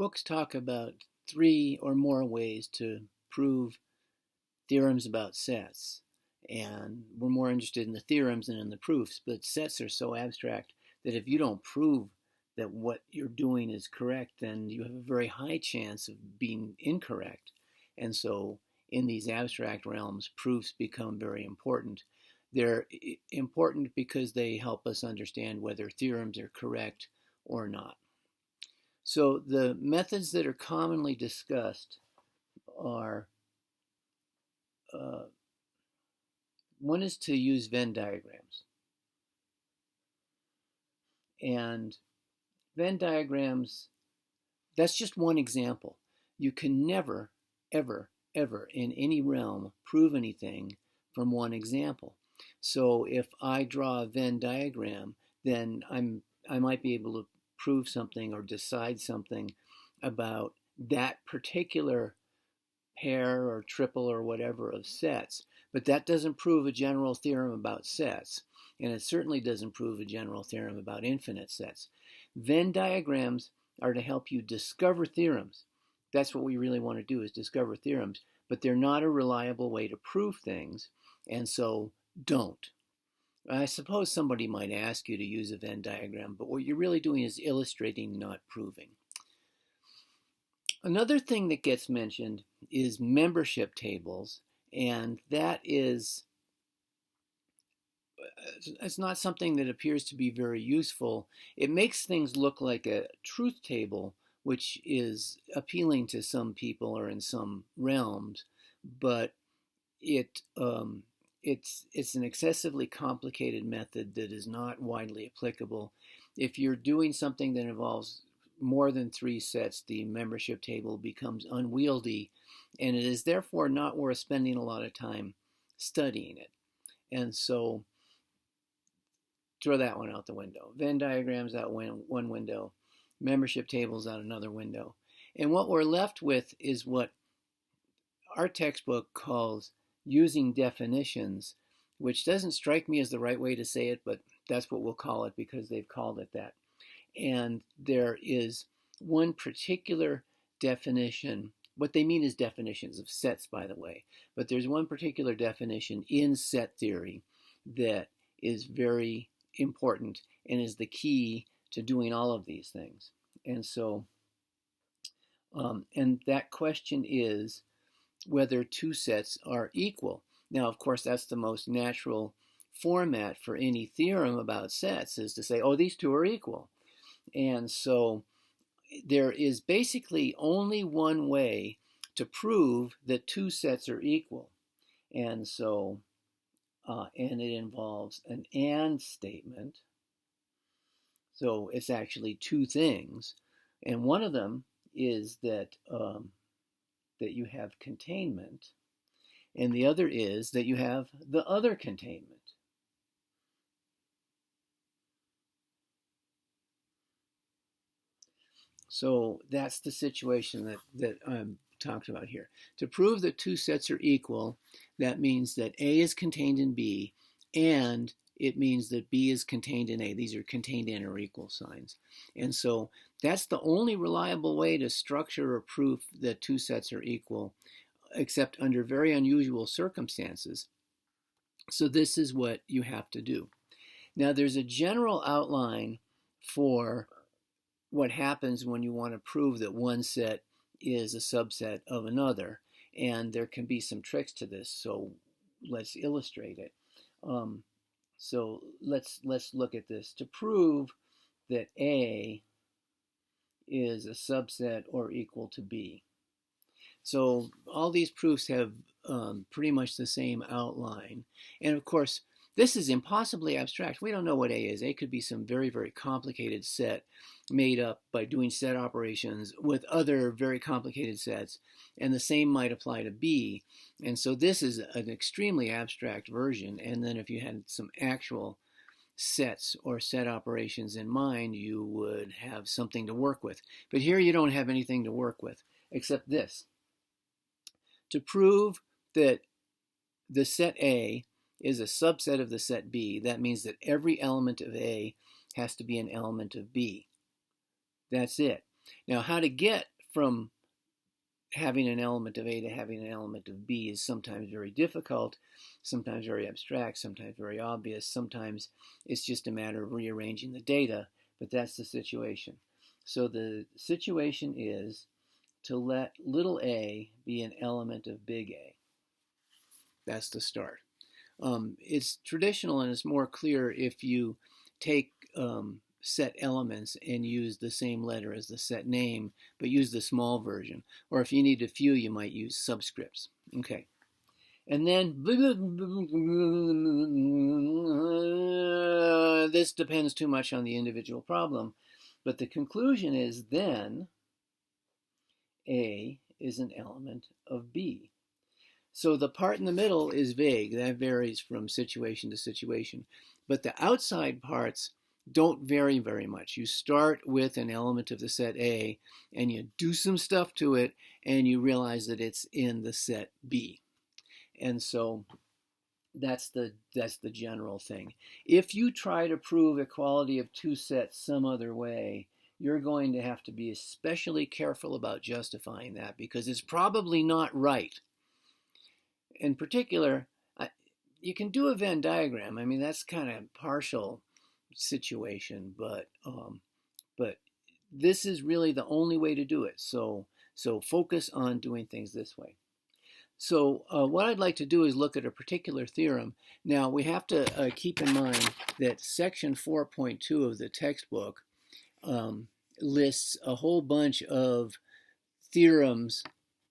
books talk about three or more ways to prove theorems about sets. And we're more interested in the theorems than in the proofs, but sets are so abstract that if you don't prove that what you're doing is correct, then you have a very high chance of being incorrect. And so in these abstract realms, proofs become very important. They're important because they help us understand whether theorems are correct or not. So the methods that are commonly discussed are, one is to use Venn diagrams. And Venn diagrams, that's just one example. You can never, ever, ever in any realm prove anything from one example. So if I draw a Venn diagram, then I might be able to prove something or decide something about that particular pair or triple or whatever of sets. But that doesn't prove a general theorem about sets. And it certainly doesn't prove a general theorem about infinite sets. Venn diagrams are to help you discover theorems. That's what we really want to do, is discover theorems. But they're not a reliable way to prove things, and so don't. I suppose somebody might ask you to use a Venn diagram, but what you're really doing is illustrating, not proving. Another thing that gets mentioned is membership tables, and that is, it's not something that appears to be very useful. It makes things look like a truth table, which is appealing to some people or in some realms, but it's an excessively complicated method that is not widely applicable. If you're doing something that involves more than three sets, the membership table becomes unwieldy, and it is therefore not worth spending a lot of time studying it. And so throw that one out the window. Venn diagrams out one window, membership tables out another window. And what we're left with is what our textbook calls using definitions, which doesn't strike me as the right way to say it, but that's what we'll call it because they've called it that. And there is one particular definition. What they mean is definitions of sets, by the way. But there's one particular definition in set theory that is very important and is the key to doing all of these things. And so, and that question is whether two sets are equal. Now, of course, that's the most natural format for any theorem about sets, is to say, oh, these two are equal. And so there is basically only one way to prove that two sets are equal. And so, and it involves an and statement. So it's actually two things. And one of them is that that you have containment, and the other is that you have the other containment. So that's the situation that I'm talking about here. To prove that two sets are equal, that means that A is contained in B, and it means that B is contained in A. These are contained in or equal signs. And so that's the only reliable way to structure a proof that two sets are equal, except under very unusual circumstances. So this is what you have to do. Now, there's a general outline for what happens when you want to prove that one set is a subset of another, and there can be some tricks to this, so let's illustrate it. So let's look at this. To prove that A is a subset or equal to B. So all these proofs have pretty much the same outline, and of course this is impossibly abstract. We don't know what A is. A could be some very, very complicated set made up by doing set operations with other very complicated sets, and the same might apply to B. And so this is an extremely abstract version, and then if you had some actual sets or set operations in mind, you would have something to work with. But here you don't have anything to work with except this. To prove that the set A is a subset of the set B, that means that every element of A has to be an element of B. That's it. Now, how to get from having an element of A to having an element of B is sometimes very difficult, sometimes very abstract, sometimes very obvious, sometimes it's just a matter of rearranging the data, but that's the situation. So the situation is to let little a be an element of big A. That's the start. It's traditional and it's more clear if you take set elements and use the same letter as the set name, but use the small version. Or if you need a few, you might use subscripts. Okay. And then this depends too much on the individual problem, but the conclusion is then A is an element of B. So the part in the middle is vague. That varies from situation to situation. But the outside parts don't vary very much. You start with an element of the set A, and you do some stuff to it, and you realize that it's in the set B. And so that's the general thing. If you try to prove equality of two sets some other way, you're going to have to be especially careful about justifying that because it's probably not right. In particular, you can do a Venn diagram. I mean, that's kind of partial situation, but this is really the only way to do it. So focus on doing things this way. So what I'd like to do is look at a particular theorem. Now, we have to keep in mind that section 4.2 of the textbook lists a whole bunch of theorems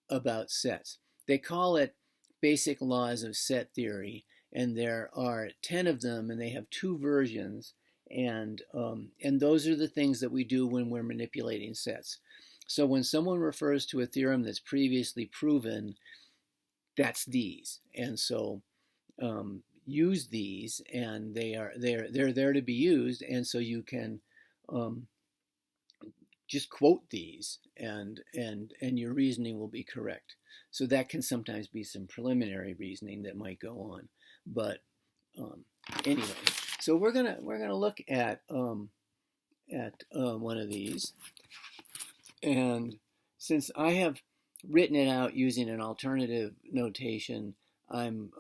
about sets. They call it basic laws of set theory, and there are 10 of them, and they have two versions, and those are the things that we do when we're manipulating sets. So when someone refers to a theorem that's previously proven, that's these, and so use these, and they're there to be used, and so you can just quote these, and your reasoning will be correct. So that can sometimes be some preliminary reasoning that might go on, but anyway. So we're gonna look at one of these, and since I have written it out using an alternative notation, I'm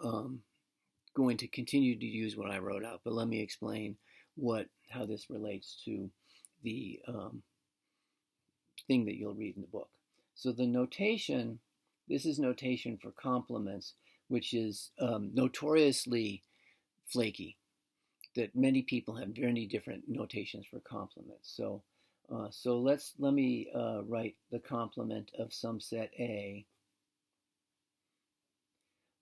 going to continue to use what I wrote out. But let me explain how this relates to the thing that you'll read in the book. So the notation, this is notation for complements, which is notoriously flaky, that many people have many different notations for complements. So let me write the complement of some set A.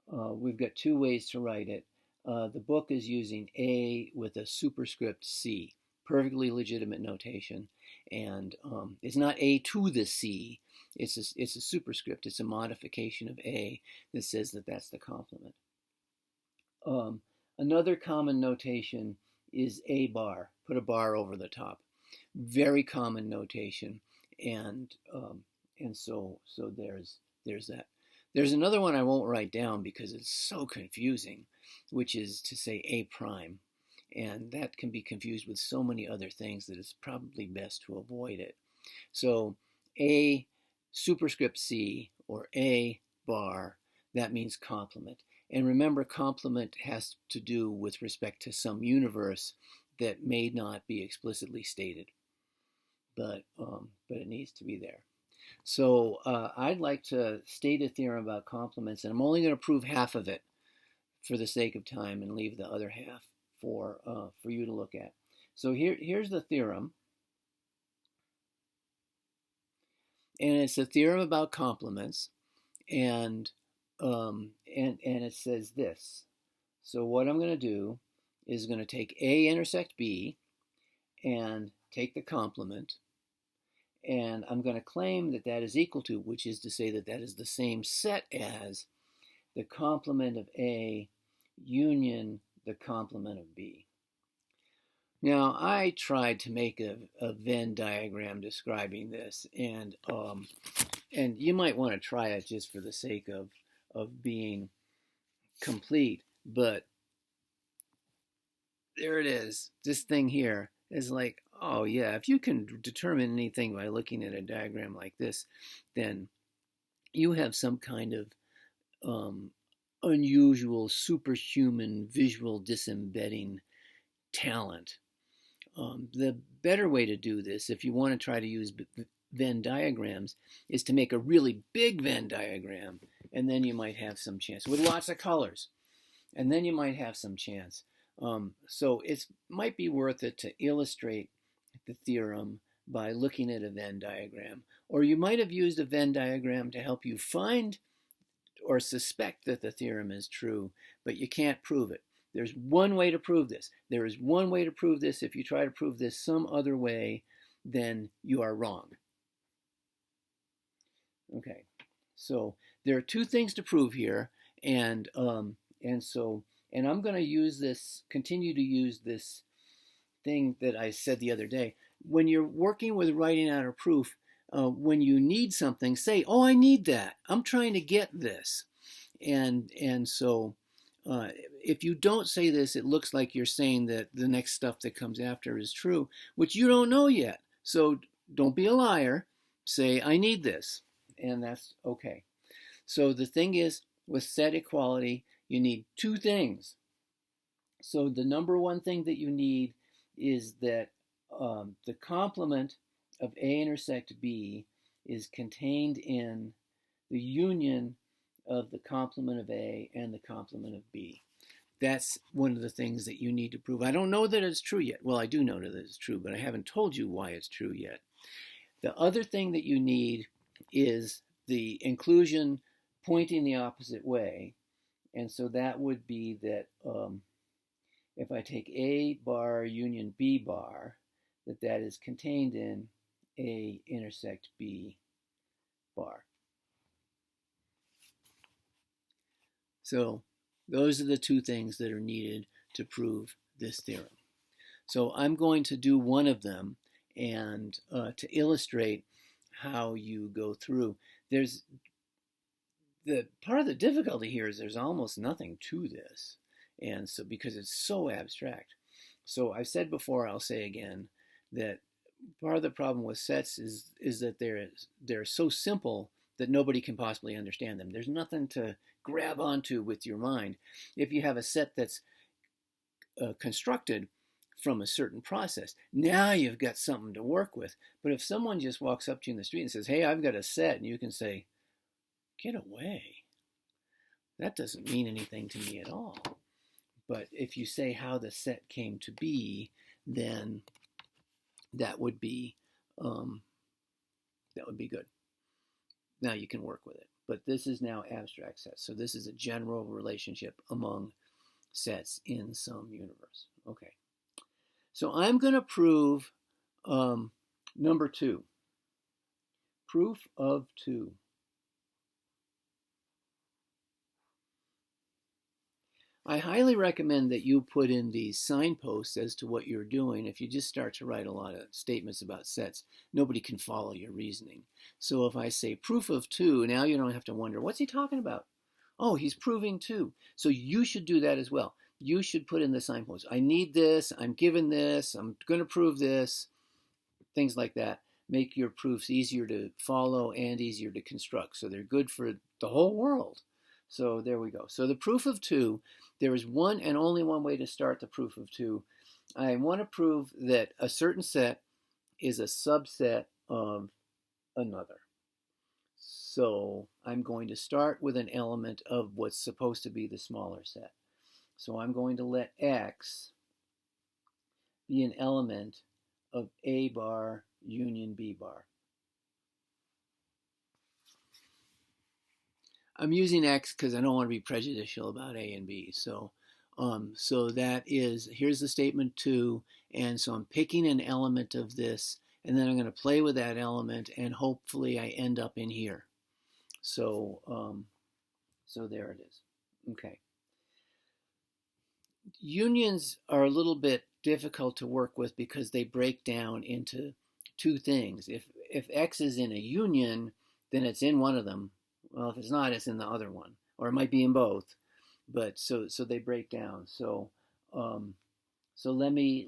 We've got two ways to write it. The book is using A with a superscript C, perfectly legitimate notation, and it's not A to the C. It's a superscript. It's a modification of A that says that that's the complement. Another common notation is A bar. Put a bar over the top. Very common notation, and so there's that. There's another one I won't write down because it's so confusing, which is to say A prime. And that can be confused with so many other things that it's probably best to avoid it. So A superscript C or A bar, that means complement. And remember, complement has to do with respect to some universe that may not be explicitly stated, but it needs to be there. So I'd like to state a theorem about complements, and I'm only going to prove half of it for the sake of time and leave the other half for you to look at. So here's the theorem, and it's a theorem about complements, and it says this. So what I'm going to do is going to take A intersect B and take the complement, and I'm going to claim that that is equal to, which is to say that that is the same set as the complement of A union the complement of B. Now, I tried to make a Venn diagram describing this, and you might want to try it just for the sake of being complete, but there it is. This thing here It's like, oh yeah, if you can determine anything by looking at a diagram like this, then you have some kind of um, unusual, superhuman visual disembedding talent. The better way to do this, if you want to try to use Venn diagrams, is to make a really big Venn diagram, and then you might have some chance with lots of colors, and then you might have some chance. So it might be worth it to illustrate the theorem by looking at a Venn diagram, or you might have used a Venn diagram to help you find or suspect that the theorem is true, but you can't prove it. There's one way to prove this. There is one way to prove this. If you try to prove this some other way, then you are wrong. Okay, so there are two things to prove here, and I'm going to use this, continue to use this thing that I said the other day. When you're working with writing out a proof, when you need something, say, "Oh, I need that. I'm trying to get this," and so if you don't say this, it looks like you're saying that the next stuff that comes after is true, which you don't know yet. So don't be a liar. Say, "I need this," and that's okay. So the thing is, with set equality, you need two things. So the number one thing that you need is that the complement of A intersect B is contained in the union of the complement of A and the complement of B. That's one of the things that you need to prove. I don't know that it's true yet. Well, I do know that it's true, but I haven't told you why it's true yet. The other thing that you need is the inclusion pointing the opposite way. And so that would be that if I take A bar union B bar, that is contained in A intersect B bar. So those are the two things that are needed to prove this theorem. So I'm going to do one of them, and to illustrate how you go through. There's the part of the difficulty here is there's almost nothing to this, and so because it's so abstract. So I've said before, I'll say again, that part of the problem with sets is that they're so simple that nobody can possibly understand them. There's nothing to grab onto with your mind. If you have a set that's constructed from a certain process, now you've got something to work with. But if someone just walks up to you in the street and says, "Hey, I've got a set," and you can say, "Get away. That doesn't mean anything to me at all." But if you say how the set came to be, then that would be good. Now you can work with it. But this is now abstract sets. So this is a general relationship among sets in some universe. Okay. So I'm going to prove number 2. Proof of 2. I highly recommend that you put in these signposts as to what you're doing. If you just start to write a lot of statements about sets, nobody can follow your reasoning. So if I say proof of 2, now you don't have to wonder, what's he talking about? Oh, he's proving 2. So you should do that as well. You should put in the signposts. I need this, I'm given this, I'm going to prove this, things like that. Make your proofs easier to follow and easier to construct. So they're good for the whole world. So there we go. So the proof of 2, there is one and only one way to start the proof of 2. I want to prove that a certain set is a subset of another. So I'm going to start with an element of what's supposed to be the smaller set. So I'm going to let X be an element of A bar union B bar. I'm using X because I don't want to be prejudicial about A and B. So that is, here's the statement 2, and so I'm picking an element of this, and then I'm going to play with that element, and hopefully I end up in here. So there it is. Okay. Unions are a little bit difficult to work with because they break down into two things. If X is in a union, then it's in one of them. Well, if it's not, it's in the other one, or it might be in both. But so they break down. So let me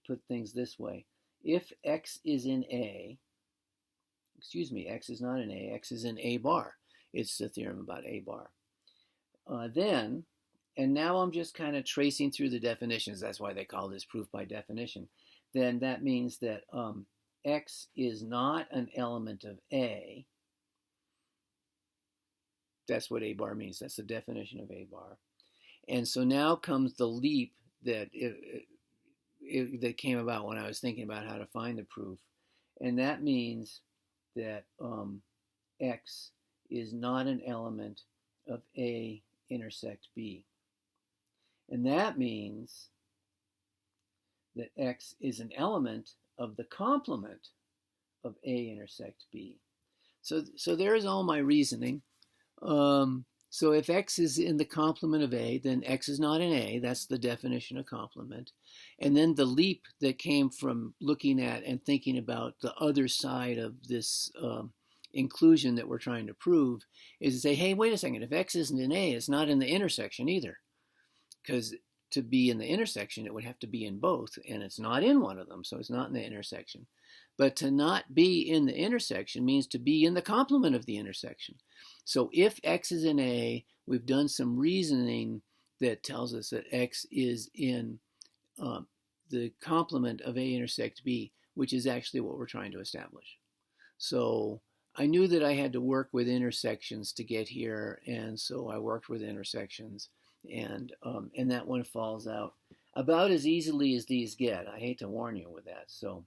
put things this way. If X is in A, X is not in A, X is in A bar. It's the theorem about A bar. And now I'm just kind of tracing through the definitions. That's why they call this proof by definition. Then that means that X is not an element of A. That's what A bar means. That's the definition of A bar. And so now comes the leap that that came about when I was thinking about how to find the proof. And that means that X is not an element of A intersect B. And that means that X is an element of the complement of A intersect B. So there's all my reasoning. So if X is in the complement of A, then X is not in A. That's the definition of complement. And then the leap that came from looking at and thinking about the other side of this inclusion that we're trying to prove is to say, hey, wait a second, if X isn't in A, it's not in the intersection either. Because to be in the intersection, it would have to be in both, and it's not in one of them, so it's not in the intersection. But to not be in the intersection means to be in the complement of the intersection. So if X is in A, we've done some reasoning that tells us that X is in the complement of A intersect B, which is actually what we're trying to establish. So I knew that I had to work with intersections to get here, and so I worked with intersections, and that one falls out about as easily as these get. I hate to warn you with that. So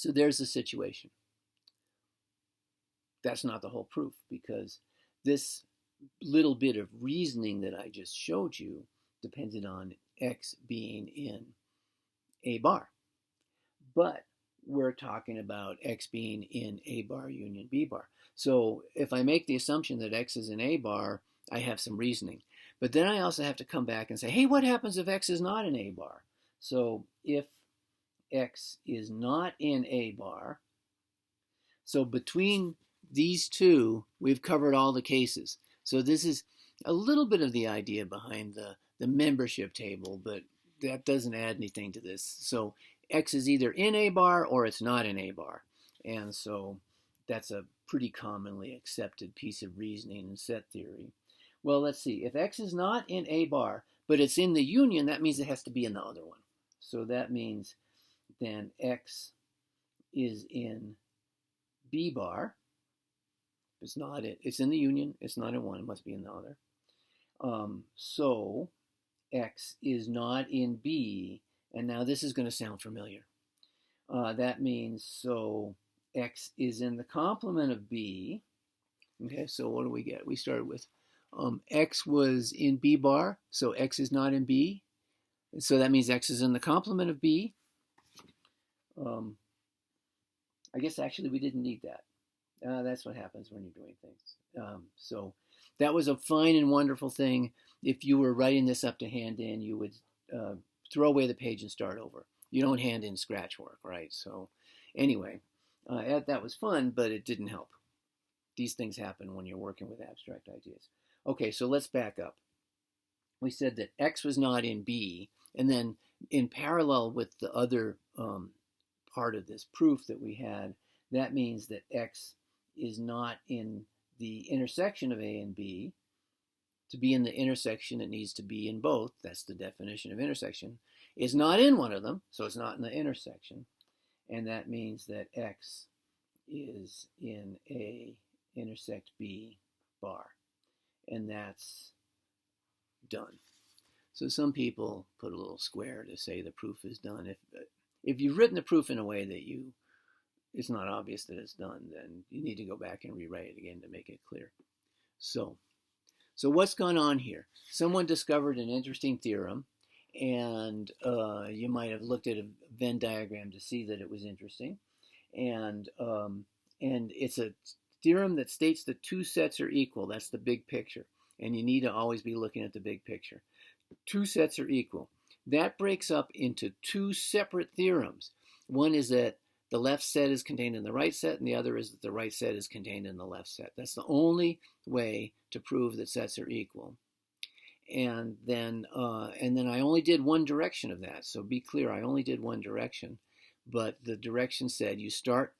there's the situation. That's not the whole proof, because this little bit of reasoning that I just showed you depended on X being in A bar. But we're talking about X being in A bar union B bar. So if I make the assumption that X is in A bar, I have some reasoning. But then I also have to come back and say, hey, what happens if X is not in A bar? So if X is not in A bar, so between these two, we've covered all the cases. So this is a little bit of the idea behind the membership table, but that doesn't add anything to this. So X is either in A bar or it's not in A bar. And so that's a pretty commonly accepted piece of reasoning in set theory. Well, let's see. If X is not in A bar, but it's in the union, that means it has to be in the other one. So that means then X is in B bar. It's not it. It's in the union. It's not in one. It must be in the other. So X is not in B. And now this is going to sound familiar. That means so X is in the complement of B. Okay, so what do we get? We started with X was in B bar, so X is not in B. So that means X is in the complement of B. I guess actually we didn't need that. That's what happens when you're doing things. So that was a fine and wonderful thing. If you were writing this up to hand in, you would throw away the page and start over. You don't hand in scratch work, right? So anyway, that was fun, but it didn't help. These things happen when you're working with abstract ideas. Okay, so let's back up. We said that X was not in B, and then in parallel with the other part of this proof that we had, that means that X is not in the intersection of A and B. To be in the intersection, it needs to be in both. That's the definition of intersection. It's not in one of them, so it's not in the intersection. And that means that X is in A intersect B bar. And that's done. So some people put a little square to say the proof is done. If you've written the proof in a way that it's not obvious that it's done, then you need to go back and rewrite it again to make it clear. So what's gone on here? Someone discovered an interesting theorem, and you might have looked at a Venn diagram to see that it was interesting. And it's a theorem that states that two sets are equal. That's the big picture. And you need to always be looking at the big picture. Two sets are equal. That breaks up into two separate theorems. One is that the left set is contained in the right set, and the other is that the right set is contained in the left set. That's the only way to prove that sets are equal. and then I only did one direction of that. So be clear, I only did one direction, but the direction said you start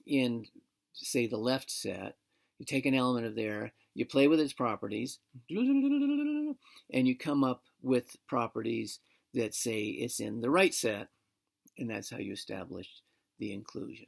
in, say, the left set, you take an element of there, you play with its properties, and you come up with properties that say it's in the right set, and that's how you establish the inclusion.